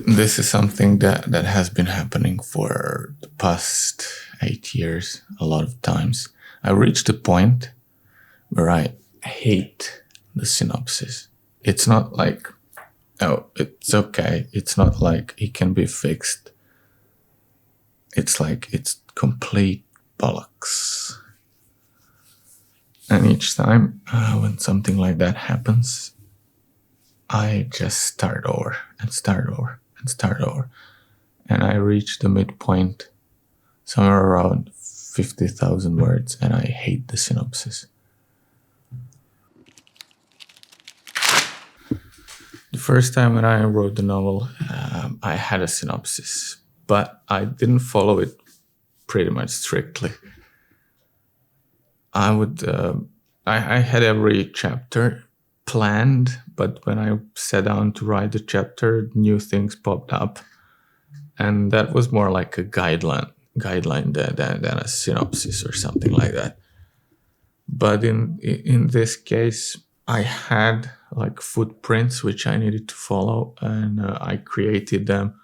this is something that has been happening for the past 8 years a lot of times. I reached a point where I hate the synopsis. It's not like, oh, it's okay. It's not like it can be fixed. It's like it's complete bollocks. And each time when something like that happens, I just start over and start over and start over. And I reach the midpoint somewhere around 50,000 words, and I hate the synopsis. The first time when I wrote the novel, I had a synopsis, but I didn't follow it pretty much strictly. I had every chapter planned, but when I sat down to write the chapter, new things popped up, and that was more like a guideline than a synopsis or something like that. But in this case, I had like footprints which I needed to follow, and I created them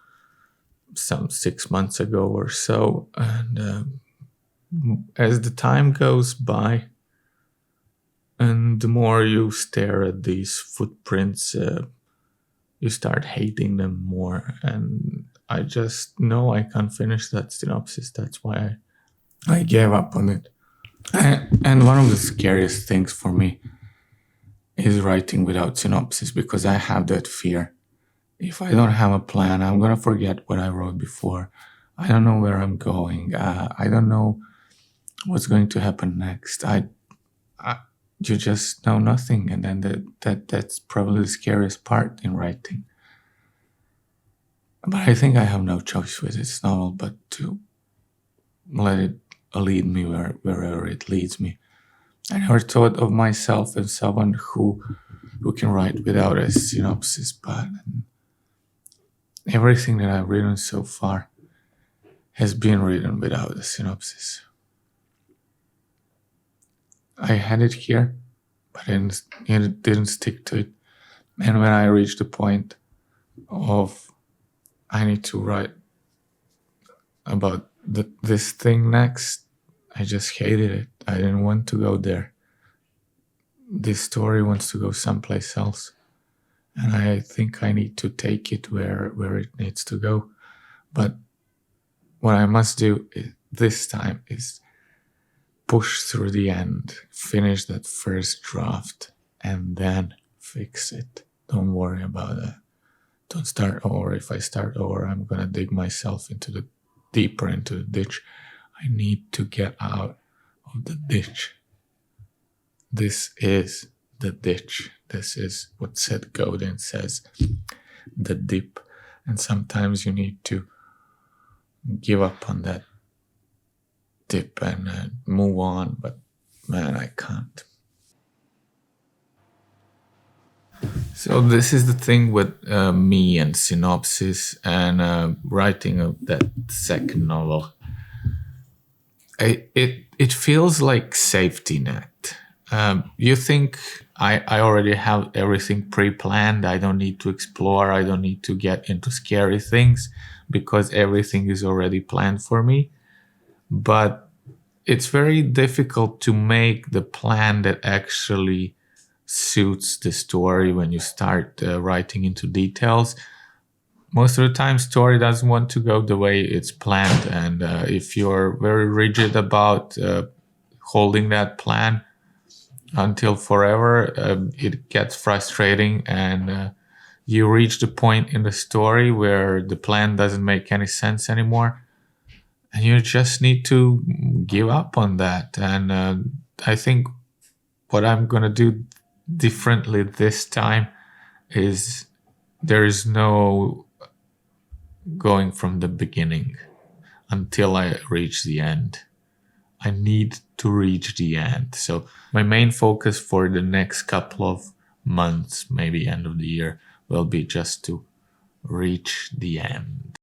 some 6 months ago or so. And as the time goes by, and the more you stare at these footprints, you start hating them more. And I just know I can't finish that synopsis. That's why I gave up on it. And one of the scariest things for me is writing without synopsis, because I have that fear. If I don't have a plan, I'm going to forget what I wrote before. I don't know where I'm going. I don't know what's going to happen next. You just know nothing, and then that's probably the scariest part in writing. But I think I have no choice with this novel but to let it lead me wherever it leads me. I never thought of myself as someone who can write without a synopsis, but everything that I've written so far has been written without a synopsis. I had it here, but it didn't stick to it. And when I reached the point of I need to write about this thing next, I just hated it. I didn't want to go there. This story wants to go someplace else. And I think I need to take it where it needs to go. But what I must do this time is push through the end, finish that first draft, and then fix it. Don't worry about that. Don't start over. If I start over, I'm going to dig myself deeper into the ditch. I need to get out of the ditch. This is the ditch. This is what Seth Godin says, the dip. And sometimes you need to give up on that dip and move on, but man, I can't. So this is the thing with me and synopsis and writing of that second novel. It feels like safety net. You think I already have everything pre-planned. I don't need to explore. I don't need to get into scary things because everything is already planned for me. But it's very difficult to make the plan that actually suits the story when you start writing into details. Most of the time, story doesn't want to go the way it's planned. And if you're very rigid about holding that plan until forever, it gets frustrating, and you reach the point in the story where the plan doesn't make any sense anymore. And you just need to give up on that. And I think what I'm going to do differently this time is there is no going from the beginning until I reach the end. I need to reach the end. So my main focus for the next couple of months, maybe end of the year, will be just to reach the end.